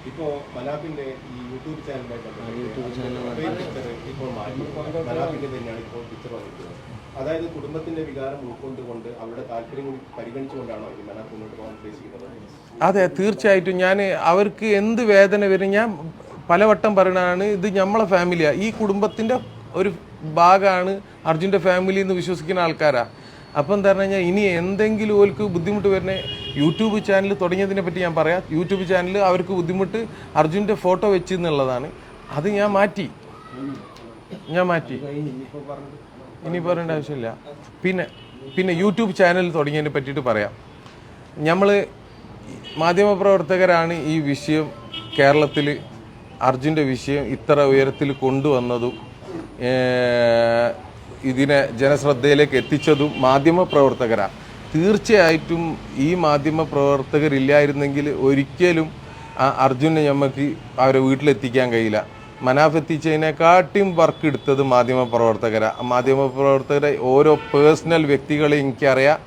ഇപ്പോൾ മനാഫിന്റെ ഈ യൂട്യൂബ് ചാനലിന്റെ ഇപ്പോൾ മനാഫിന്റെ തന്നെയാണ് ഇപ്പോൾ പിക്ചർ വന്നിരിക്കുന്നത്. അതായത് കുടുംബത്തിന്റെ വികാരം ഉൾക്കൊണ്ടുകൊണ്ട് അവരുടെ താല്പര്യം പരിഗണിച്ചുകൊണ്ടാണോ ഈ മനാഫ് മുന്നോട്ട് പോകാൻ ഉദ്ദേശിക്കുന്നത്? അതെ, തീർച്ചയായിട്ടും. ഞാൻ അവർക്ക് എന്ത് വേദന വരും, ഞാൻ പലവട്ടം പറയണതാണ്, ഇത് നമ്മളെ ഫാമിലിയാണ്, ഈ കുടുംബത്തിൻ്റെ ഒരു ഭാഗമാണ് അർജുൻ്റെ ഫാമിലി എന്ന് വിശ്വസിക്കുന്ന ആൾക്കാരാണ്. അപ്പം എന്താ പറഞ്ഞു കഴിഞ്ഞാൽ ഇനി എന്തെങ്കിലും ഓർക്ക് ബുദ്ധിമുട്ട് വരുന്ന യൂട്യൂബ് ചാനൽ തുടങ്ങിയതിനെ പറ്റി ഞാൻ പറയാം. യൂട്യൂബ് ചാനൽ അവർക്ക് ബുദ്ധിമുട്ട് അർജുൻ്റെ ഫോട്ടോ വെച്ച് എന്നുള്ളതാണ്. അത് ഞാൻ മാറ്റി ഇനി പറയേണ്ട ആവശ്യമില്ല. പിന്നെ യൂട്യൂബ് ചാനൽ തുടങ്ങിയതിനെ പറ്റിയിട്ട് പറയാം. നമ്മൾ മാധ്യമപ്രവർത്തകരാണ് ഈ വിഷയം കേരളത്തിൽ അർജുൻ്റെ വിഷയം ഇത്ര ഉയരത്തിൽ കൊണ്ടുവന്നതും ഇതിനെ ജനശ്രദ്ധയിലേക്ക് എത്തിച്ചതും മാധ്യമപ്രവർത്തകരാണ്. തീർച്ചയായിട്ടും ഈ മാധ്യമപ്രവർത്തകരില്ലായിരുന്നെങ്കിൽ ഒരിക്കലും അർജുനെ നമുക്ക് അവരെ വീട്ടിലെത്തിക്കാൻ കഴിയില്ല. മനാഫ് എത്തിച്ചതിനെക്കാട്ടിയും വർക്ക് എടുത്തത് മാധ്യമപ്രവർത്തകരാണ്. മാധ്യമപ്രവർത്തകരെ ഓരോ പേഴ്സണൽ വ്യക്തികളെ എനിക്കറിയാം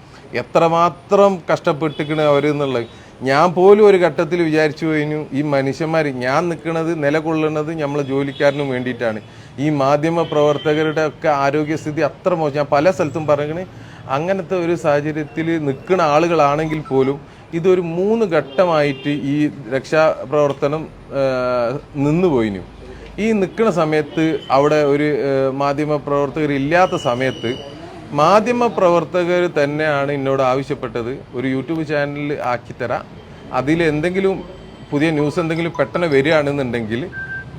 എത്രമാത്രം കഷ്ടപ്പെട്ടിരിക്കണ അവരെന്നുള്ളത്. ഞാൻ പോലും ഒരു ഘട്ടത്തിൽ വിചാരിച്ചു കഴിഞ്ഞു, ഈ മനുഷ്യന്മാർ ഞാൻ നിൽക്കുന്നത് നിലകൊള്ളുന്നത് നമ്മളെ ജോലിക്കാരനും വേണ്ടിയിട്ടാണ്. ഈ മാധ്യമ പ്രവർത്തകരുടെ ഒക്കെ ആരോഗ്യസ്ഥിതി അത്ര മോശം. ഞാൻ പല സ്ഥലത്തും പറയണേ, അങ്ങനത്തെ ഒരു സാഹചര്യത്തിൽ നിൽക്കുന്ന ആളുകളാണെങ്കിൽ പോലും ഇതൊരു 3 ഘട്ടമായിട്ട് ഈ രക്ഷാപ്രവർത്തനം നിന്നുപോയിനു. ഈ നിൽക്കുന്ന സമയത്ത് അവിടെ ഒരു മാധ്യമ പ്രവർത്തകരില്ലാത്ത സമയത്ത് മാധ്യമപ്രവർത്തകർ തന്നെയാണ് എന്നോട് ആവശ്യപ്പെട്ടത്, ഒരു യൂട്യൂബ് ചാനൽ ആക്കിത്തരാം, അതിൽ എന്തെങ്കിലും പുതിയ ന്യൂസ് എന്തെങ്കിലും പെട്ടെന്ന് വരികയാണെന്നുണ്ടെങ്കിൽ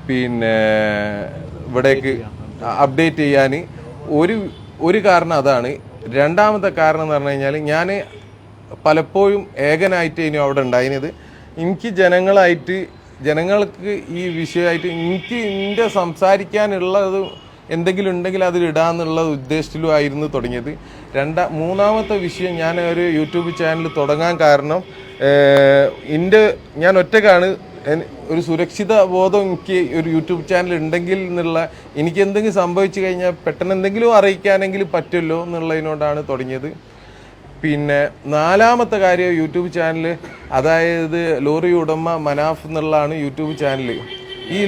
പിന്നെ ഇവിടേക്ക് അപ്ഡേറ്റ് ചെയ്യാൻ ഒരു കാരണം അതാണ്. രണ്ടാമത്തെ കാരണം എന്ന് പറഞ്ഞു കഴിഞ്ഞാൽ ഞാൻ പലപ്പോഴും ഏകനായിട്ട് ഇനി അവിടെ ഉണ്ടായിരുന്നത്. എനിക്ക് ജനങ്ങൾക്ക് ഈ വിഷയമായിട്ട് എനിക്ക് എൻ്റെ സംസാരിക്കാനുള്ളത് എന്തെങ്കിലും ഉണ്ടെങ്കിൽ അതിലിടാന്നുള്ള ഉദ്ദേശത്തിലുമായിരുന്നു തുടങ്ങിയത്. മൂന്നാമത്തെ വിഷയം, ഞാൻ ഒരു യൂട്യൂബ് ചാനൽ തുടങ്ങാൻ കാരണം ഞാൻ ഒറ്റക്കാണ്. ഒരു സുരക്ഷിത ബോധം എനിക്ക് ഒരു യൂട്യൂബ് ചാനൽ ഉണ്ടെങ്കിൽ എന്നുള്ള, എനിക്ക് എന്തെങ്കിലും സംഭവിച്ചു കഴിഞ്ഞാൽ പെട്ടെന്ന് എന്തെങ്കിലും അറിയിക്കാനെങ്കിലും പറ്റുമല്ലോ എന്നുള്ളതിനോടാണ് തുടങ്ങിയത്. പിന്നെ നാലാമത്തെ കാര്യം, യൂട്യൂബ് ചാനൽ, അതായത് ലോറി ഉടമ മനാഫ് എന്നുള്ളതാണ് യൂട്യൂബ് ചാനൽ. ഈ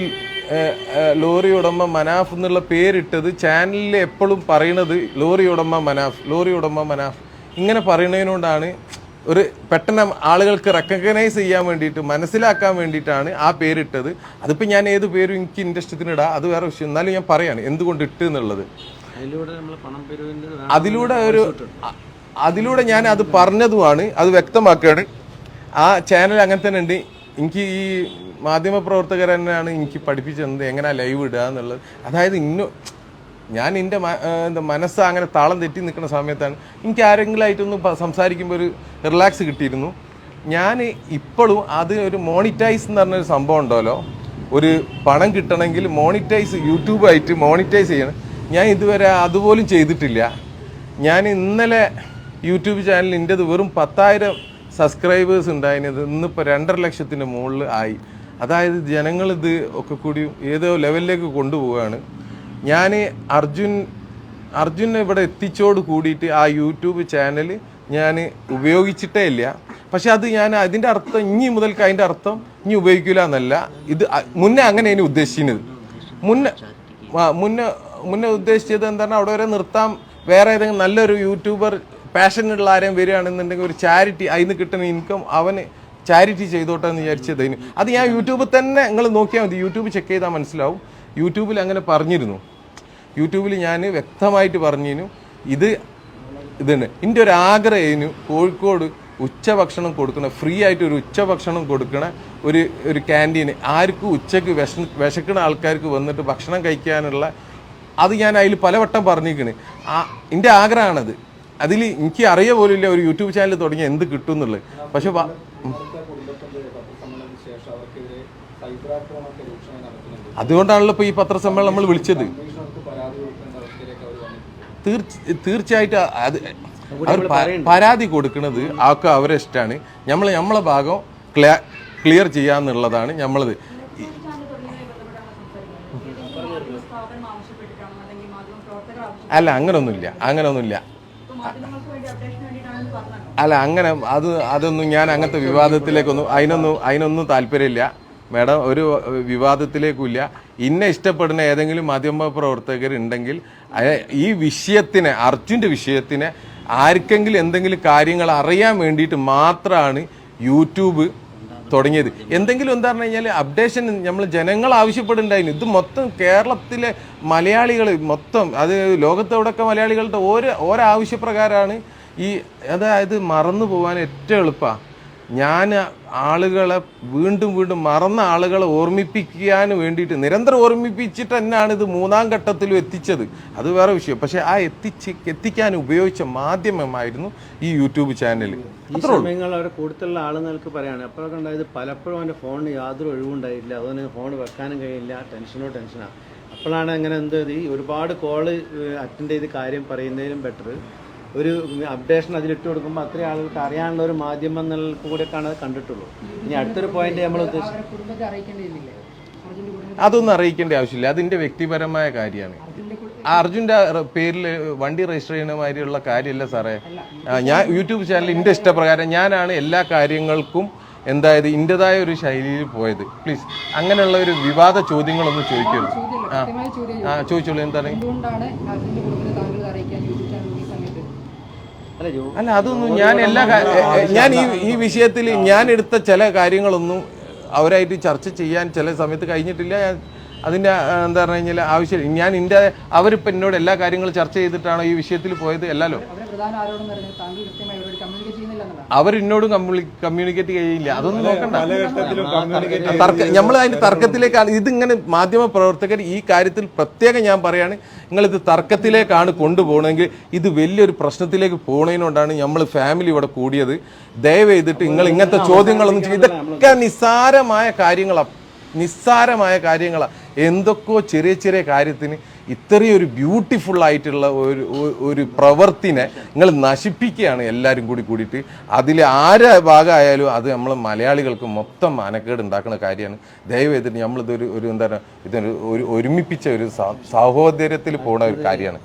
ലോറി ഉടമ മനാഫ് എന്നുള്ള പേരിട്ടത് ചാനലിൽ എപ്പോഴും പറയണത് ലോറി ഉടമ മനാഫ് ഇങ്ങനെ പറയുന്നതിനോടാണ് ഒരു പെട്ടെന്ന് ആളുകൾക്ക് റെക്കഗ്നൈസ് ചെയ്യാൻ വേണ്ടിയിട്ട്, മനസ്സിലാക്കാൻ വേണ്ടിയിട്ടാണ് ആ പേരിട്ടത്. അതിപ്പോൾ ഞാൻ ഏത് പേരും എനിക്ക് ഇൻട്രസ്റ്റത്തിന് ഇടാം, അത് വേറെ വിഷയം. എന്നാലും ഞാൻ പറയാണ് എന്തുകൊണ്ട് ഇട്ട് എന്നുള്ളത്. അതിലൂടെ ഞാൻ അത് പറഞ്ഞതുമാണ്, അത് വ്യക്തമാക്കുകയാണ്. ആ ചാനൽ അങ്ങനെ തന്നെ ഉണ്ട്. എനിക്ക് ഈ മാധ്യമപ്രവർത്തകർ തന്നെയാണ് എനിക്ക് പഠിപ്പിച്ചത് എങ്ങനെയാണ് ലൈവ് ഇടുക എന്നുള്ളത്. അതായത് ഞാൻ എൻ്റെ മനസ്സ് അങ്ങനെ താളം തെറ്റി നിൽക്കുന്ന സമയത്താണ് എനിക്ക് ആരെങ്കിലും ആയിട്ടൊന്ന് സംസാരിക്കുമ്പോൾ ഒരു റിലാക്സ് കിട്ടിയിരുന്നു. ഞാൻ ഇപ്പോഴും അത് ഒരു മോണിറ്റൈസ് എന്ന് പറഞ്ഞൊരു സംഭവം ഉണ്ടല്ലോ, ഒരു പണം കിട്ടണമെങ്കിൽ യൂട്യൂബായിട്ട് മോണിറ്റൈസ് ചെയ്യണം. ഞാൻ ഇതുവരെ അതുപോലും ചെയ്തിട്ടില്ല. ഞാൻ ഇന്നലെ യൂട്യൂബ് ചാനൽ എൻ്റെത് വെറും 10,000 സബ്സ്ക്രൈബേഴ്സ് ഉണ്ടായിരുന്നത് ഇന്നിപ്പോൾ 2.5 ലക്ഷത്തിന് മുകളിൽ ആയി. അതായത് ജനങ്ങളിത് ഒക്കെ കൂടി ഏതോ ലെവലിലേക്ക് കൊണ്ടുപോവുകയാണ്. ഞാൻ അർജുൻ ഇവിടെ എത്തിച്ചോട് കൂടിയിട്ട് ആ യൂട്യൂബ് ചാനൽ ഞാൻ ഉപയോഗിച്ചിട്ടേ ഇല്ല. പക്ഷെ അത് ഞാൻ അതിൻ്റെ അർത്ഥം ഇനി മുതൽക്ക് അതിൻ്റെ അർത്ഥം ഇനി ഉപയോഗിക്കില്ല എന്നല്ല. ഇത് മുന്നേ അങ്ങനെയാണ് ഉദ്ദേശിക്കുന്നത്. മുന്നേ ഉദ്ദേശിച്ചത് എന്താണ്, അവിടെ വരെ നിർത്താം, വേറെ ഏതെങ്കിലും നല്ലൊരു യൂട്യൂബർ പാഷനുള്ള ആരെയും വരികയാണെന്നുണ്ടെങ്കിൽ ഒരു ചാരിറ്റി, അതിന് കിട്ടുന്ന ഇൻകം അവന് ചാരിറ്റി ചെയ്തോട്ടെ എന്ന് വിചാരിച്ചതിന്. അത് ഞാൻ യൂട്യൂബിൽ തന്നെ നിങ്ങൾ നോക്കിയാൽ മതി, യൂട്യൂബ് ചെക്ക് ചെയ്താൽ മനസ്സിലാവും. യൂട്യൂബിൽ അങ്ങനെ പറഞ്ഞിരുന്നു. യൂട്യൂബിൽ ഞാൻ വ്യക്തമായിട്ട് പറഞ്ഞിരുന്നു, ഇതാണ് എൻ്റെ ഒരു ആഗ്രഹം. കോഴിക്കോട് ഉച്ചഭക്ഷണം കൊടുക്കണ, ഫ്രീ ആയിട്ട് ഒരു ഉച്ചഭക്ഷണം കൊടുക്കണ ഒരു ക്യാൻറ്റീന്, ആർക്കും ഉച്ചയ്ക്ക് വിശക്കുന്ന ആൾക്കാർക്ക് വന്നിട്ട് ഭക്ഷണം കഴിക്കാനുള്ള, അത് ഞാൻ അതിൽ പലവട്ടം പറഞ്ഞിരിക്കണ്. എൻ്റെ ആഗ്രഹമാണത്. അതിൽ എനിക്ക് അറിയ പോലില്ല ഒരു യൂട്യൂബ് ചാനൽ തുടങ്ങി എന്ത് കിട്ടും എന്നുള്ളത്. പക്ഷെ അതുകൊണ്ടാണല്ലോ ഇപ്പോൾ ഈ പത്രസമ്മേളനം നമ്മൾ വിളിച്ചത്. തീർച്ചയായിട്ടും അത് അവർ പരാതി കൊടുക്കുന്നത് ആൾക്ക് അവരെ ഇഷ്ടമാണ്. നമ്മളെ ഭാഗം ക്ലിയർ ചെയ്യാന്നുള്ളതാണ് നമ്മളത്. അല്ല, അങ്ങനൊന്നുമില്ല. അല്ല, അതൊന്നും ഞാൻ അങ്ങനത്തെ വിവാദത്തിലേക്കൊന്നും അതിനൊന്നും താല്പര്യമില്ല. മേഡം ഒരു വിവാദത്തിലേക്കില്ല. ഇന്നെ ഇഷ്ടപ്പെടുന്ന ഏതെങ്കിലും മാധ്യമ പ്രവർത്തകരുണ്ടെങ്കിൽ ഈ വിഷയത്തിനെ, അർജുൻ്റെ വിഷയത്തിനെ ആർക്കെങ്കിലും എന്തെങ്കിലും കാര്യങ്ങൾ അറിയാൻ വേണ്ടിയിട്ട് മാത്രമാണ് യൂട്യൂബ് തുടങ്ങിയത്. എന്തെങ്കിലും എന്താ പറഞ്ഞു കഴിഞ്ഞാൽ അപ്ഡേഷൻ നമ്മൾ ജനങ്ങൾ ആവശ്യപ്പെടുന്നുണ്ടായിരുന്നു. ഇത് മൊത്തം കേരളത്തിലെ മലയാളികൾ മൊത്തം, അത് ലോകത്തോടൊക്കെ മലയാളികളുടെ ഓരോ ആവശ്യപ്രകാരമാണ് ഈ, അതായത് മറന്നു പോകാൻ ഏറ്റവും എളുപ്പമാണ്. ഞാൻ ആളുകളെ വീണ്ടും വീണ്ടും മറന്ന ആളുകളെ ഓർമ്മിപ്പിക്കാൻ വേണ്ടിയിട്ട് നിരന്തരം ഓർമ്മിപ്പിച്ചിട്ട് തന്നെയാണ് ഇത് 3ാം ഘട്ടത്തിലും എത്തിച്ചത്. അത് വേറെ വിഷയം. പക്ഷെ ആ എത്തിക്കാൻ ഉപയോഗിച്ച മാധ്യമമായിരുന്നു ഈ യൂട്യൂബ് ചാനൽ. ഈ സമയങ്ങൾ അവരെ കൂടുതലുള്ള ആളുകൾക്ക് പറയാണ്. അപ്പോഴൊക്കെ ഉണ്ടായത് പലപ്പോഴും അവൻ്റെ ഫോണിന് യാതൊരു ഒഴിവുണ്ടായില്ല. അതുകൊണ്ട് ഫോൺ വെക്കാനും കഴിയില്ല, ടെൻഷനാണ്. അപ്പോഴാണ് അങ്ങനെ ഈ ഒരുപാട് കോള് അറ്റൻഡ് ചെയ്ത് കാര്യം പറയുന്നതിലും ബെറ്റർ ഒരു അപ്ഡേഷൻ അതിലിട്ട് കൊടുക്കുമ്പോൾ അത്രയും ആളുകൾക്ക് അറിയാനുള്ള ഒരു മാധ്യമം എന്നുള്ള കൂടെയൊക്കെയാണ് അത് കണ്ടിട്ടുള്ളൂ. ഇനി അടുത്തൊരു പോയിന്റ് നമ്മൾ അതൊന്നും അറിയിക്കേണ്ട ആവശ്യമില്ല. അതിൻ്റെ വ്യക്തിപരമായ കാര്യമാണ്. അർജുൻ്റെ പേരിൽ വണ്ടി രജിസ്റ്റർ ചെയ്യുന്ന മാതിരിയുള്ള കാര്യമല്ല സാറേ. ഞാൻ യൂട്യൂബ് ചാനൽ എൻ്റെ ഇഷ്ടപ്രകാരം ഞാനാണ് എല്ലാ കാര്യങ്ങൾക്കും എന്തായത് ഇന്റേതായ ഒരു ശൈലിയിൽ പോയത്. പ്ലീസ് അങ്ങനെയുള്ള ഒരു വിവാദ ചോദ്യങ്ങളൊന്നും ചോദിക്കരുത്. ചോദിച്ചോളൂ. എന്താണ്? അല്ല, അതൊന്നും ഞാൻ ഈ വിഷയത്തിൽ ഞാൻ എടുത്ത ചില കാര്യങ്ങളൊന്നും അവരായിട്ട് ചർച്ച ചെയ്യാൻ ചില സമയത്ത് കഴിഞ്ഞിട്ടില്ല. ഞാൻ അതിൻ്റെ എന്താ പറഞ്ഞു കഴിഞ്ഞാൽ ആവശ്യമില്ല. ഞാൻ അവരിപ്പോൾ എന്നോട് എല്ലാ കാര്യങ്ങളും ചർച്ച ചെയ്തിട്ടാണോ ഈ വിഷയത്തിൽ പോയത്? അല്ലല്ലോ. അവരെന്നോടും കമ്മ്യൂണിക്കേറ്റ് ചെയ്യില്ല. അതൊന്നും നോക്കണ്ട. നമ്മൾ അതിന്റെ തർക്കത്തിലേക്കാണ്. ഇതിങ്ങനെ മാധ്യമ പ്രവർത്തകർ ഈ കാര്യത്തിൽ പ്രത്യേകം ഞാൻ പറയാണ്, നിങ്ങളിത് തർക്കത്തിലേക്കാണ് കൊണ്ടുപോകണമെങ്കിൽ ഇത് വലിയൊരു പ്രശ്നത്തിലേക്ക് പോകുന്നതിനോണ്ടാണ് നമ്മൾ ഫാമിലി ഇവിടെ കൂടിയത്. ദയവ് ചെയ്തിട്ട് നിങ്ങൾ ഇങ്ങനത്തെ ചോദ്യങ്ങളൊന്നും ഇതൊക്കെ നിസ്സാരമായ കാര്യങ്ങളാണ്. എന്തൊക്കെയോ ചെറിയ ചെറിയ കാര്യത്തിന് ഇത്രയും ഒരു ബ്യൂട്ടിഫുൾ ആയിട്ടുള്ള ഒരു പ്രവൃത്തിനെ നിങ്ങൾ നശിപ്പിക്കുകയാണ് എല്ലാവരും കൂടിയിട്ട്. അതിൽ ആരെ ഭാഗമായാലും അത് നമ്മൾ മലയാളികൾക്ക് മൊത്തം മാനക്കേട് ഉണ്ടാക്കുന്ന കാര്യമാണ്. ദയവ് ചെയ്തിട്ട് നമ്മളിതൊരു എന്താ പറയുക, ഇതൊരു ഒരുമിപ്പിച്ച ഒരു സഹോദര്യത്തിൽ പോകുന്ന ഒരു കാര്യമാണ്.